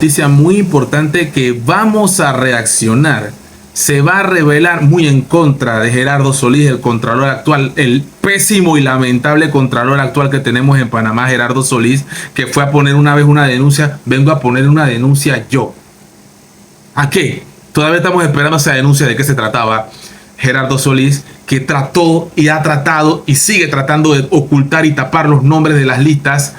Noticia muy importante que vamos a reaccionar. Se va a revelar muy en contra de Gerardo Solís, el contralor actual, el pésimo y lamentable contralor actual que tenemos en Panamá, Gerardo Solís, que fue a poner una vez una denuncia. Vengo a poner una denuncia yo. ¿A qué? Todavía estamos esperando esa denuncia. ¿De qué se trataba? Gerardo Solís, que trató y ha tratado y sigue tratando de ocultar y tapar los nombres de las listas.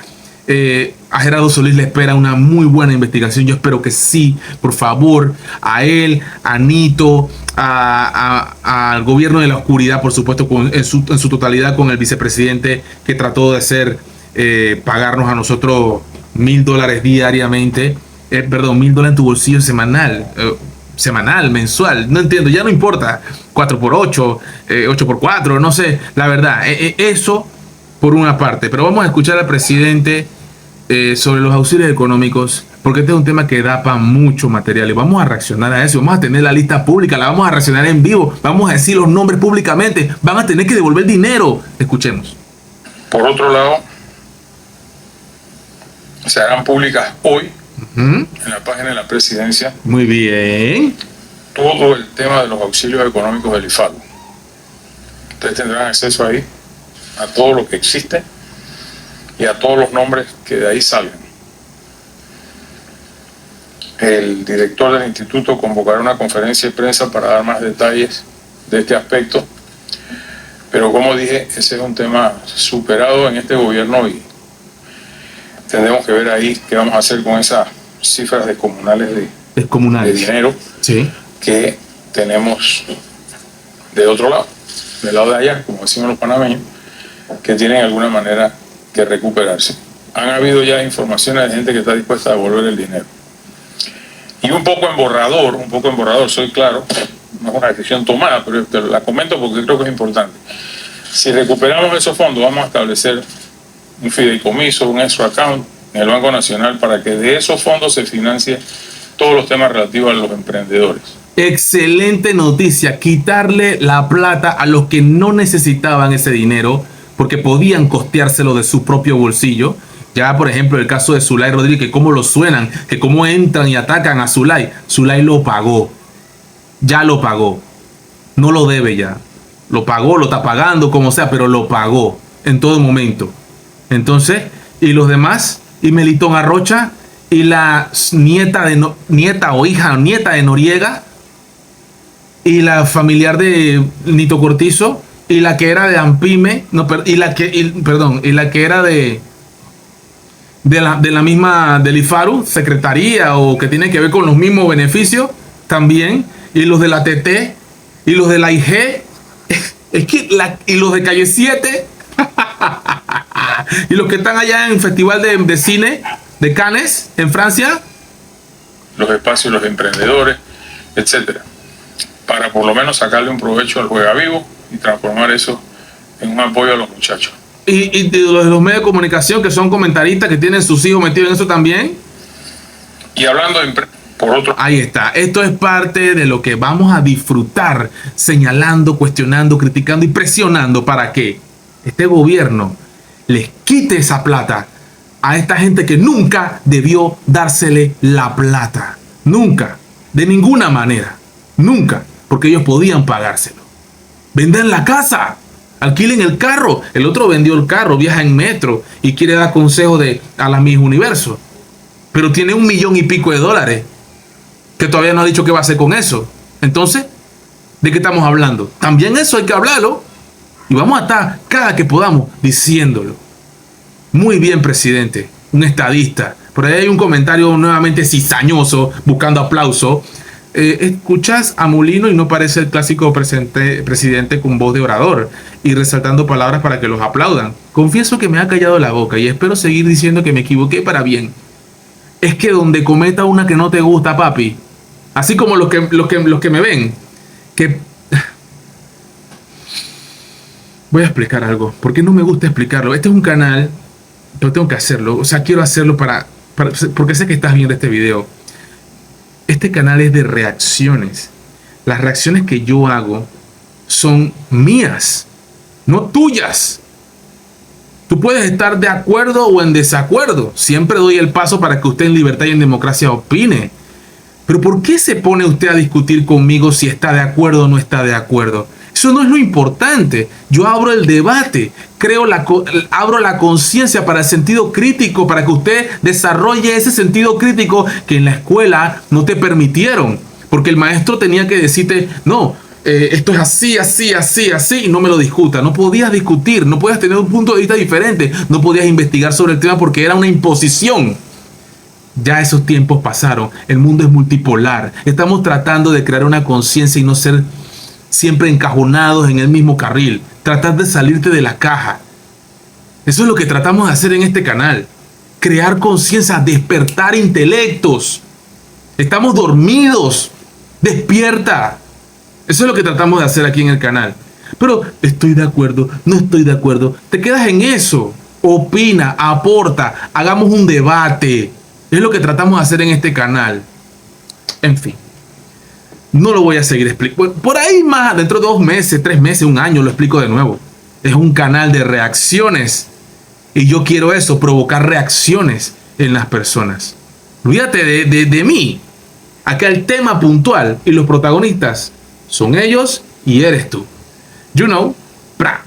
A Gerardo Solís le espera una muy buena investigación. Yo espero que sí, por favor, a él, a Nito, al gobierno de la oscuridad, por supuesto, en su totalidad, con el vicepresidente que trató de hacer pagarnos a nosotros $1000 diariamente, perdón, $1000 en tu bolsillo semanal. Semanal, mensual, no entiendo, ya no importa, 4x8, 8x4, no sé, la verdad, eso por una parte. Pero vamos a escuchar al presidente sobre los auxilios económicos, porque este es un tema que da para mucho material y vamos a reaccionar a eso. Vamos a tener la lista pública, la vamos a reaccionar en vivo, vamos a decir los nombres públicamente, van a tener que devolver dinero. Escuchemos. Por otro lado, se harán públicas hoy en la página de la presidencia. Muy bien. Todo el tema de los auxilios económicos del IFADU. Ustedes tendrán acceso ahí a todo lo que existe y a todos los nombres que de ahí salgan. El director del instituto convocará una conferencia de prensa para dar más detalles de este aspecto, pero como dije, ese es un tema superado en este gobierno y tendremos que ver ahí qué vamos a hacer con esas cifras descomunales de dinero, sí, que tenemos de otro lado, del lado de allá, como decimos los panameños, que tienen de alguna manera que recuperarse. Han habido ya informaciones de gente que está dispuesta a devolver el dinero. Y un poco en borrador, soy claro, no es una decisión tomada, pero la comento porque creo que es importante. Si recuperamos esos fondos, vamos a establecer un fideicomiso, un escrow account en el Banco Nacional para que de esos fondos se financie todos los temas relativos a los emprendedores. Excelente noticia, quitarle la plata a los que no necesitaban ese dinero porque podían costeárselo de su propio bolsillo. Ya, por ejemplo, el caso de Zulay Rodríguez, que cómo lo suenan, que cómo entran y atacan a Zulay. Zulay lo pagó, ya lo pagó, no lo debe ya. Lo pagó, lo está pagando, como sea, pero lo pagó en todo momento. Entonces, y los demás, y Melitón Arrocha, y la nieta de Noriega, y la familiar de Nito Cortizo, y la que era de Ampime, y la que era de la misma del IFARU, secretaría, o que tiene que ver con los mismos beneficios también, y los de la TT, y los de la IG, y los de Calle 7, y los que están allá en el Festival de Cine de Cannes, en Francia. Los espacios, los emprendedores, etcétera, para por lo menos sacarle un provecho al Juega Vivo y transformar eso en un apoyo a los muchachos. Y de los medios de comunicación que son comentaristas, que tienen sus hijos metidos en eso también. Y hablando de por otro... Ahí está. Esto es parte de lo que vamos a disfrutar, señalando, cuestionando, criticando y presionando para que este gobierno les quite esa plata a esta gente que nunca debió dársele la plata. Nunca. De ninguna manera. Nunca. Porque ellos podían pagárselo. Vendan la casa. Alquilen el carro. El otro vendió el carro, viaja en metro y quiere dar consejos a la Miss Universo. Pero tiene $1 millón y pico que todavía no ha dicho qué va a hacer con eso. Entonces, ¿de qué estamos hablando? También eso hay que hablarlo. Y vamos a estar cada que podamos diciéndolo. Muy bien, presidente. Un estadista. Por ahí hay un comentario nuevamente cizañoso, buscando aplauso. Escuchas a Molino y no parece el clásico presidente con voz de orador y resaltando palabras para que los aplaudan. Confieso que me ha callado la boca y espero seguir diciendo que me equivoqué para bien. Es que donde cometa una que no te gusta, papi, así como los que me ven, que... Voy a explicar algo, porque no me gusta explicarlo. Este es un canal, pero tengo que hacerlo. O sea, quiero hacerlo porque sé que estás viendo este video. Este canal es de reacciones. Las reacciones que yo hago son mías, no tuyas. Tú puedes estar de acuerdo o en desacuerdo. Siempre doy el paso para que usted en libertad y en democracia opine. Pero ¿por qué se pone usted a discutir conmigo si está de acuerdo o no está de acuerdo? Eso no es lo importante. Yo abro el debate, abro la conciencia para el sentido crítico, para que usted desarrolle ese sentido crítico que en la escuela no te permitieron. Porque el maestro tenía que decirte, no, esto es así, así, así, así, y no me lo discuta. No podías discutir, no podías tener un punto de vista diferente, no podías investigar sobre el tema porque era una imposición. Ya esos tiempos pasaron, el mundo es multipolar. Estamos tratando de crear una conciencia y no ser siempre encajonados en el mismo carril. Tratar de salirte de la caja. Eso es lo que tratamos de hacer en este canal. Crear conciencia, despertar intelectos. Estamos dormidos. Despierta. Eso es lo que tratamos de hacer aquí en el canal. Pero estoy de acuerdo, no estoy de acuerdo. Te quedas en eso. Opina, aporta, hagamos un debate. Es lo que tratamos de hacer en este canal. En fin. No lo voy a seguir explicando. Por ahí más, dentro de 2 meses, 3 meses, 1 año, lo explico de nuevo. Es un canal de reacciones. Y yo quiero eso, provocar reacciones en las personas. Olvídate de mí. Acá el tema puntual y los protagonistas son ellos y eres tú. You know, pra.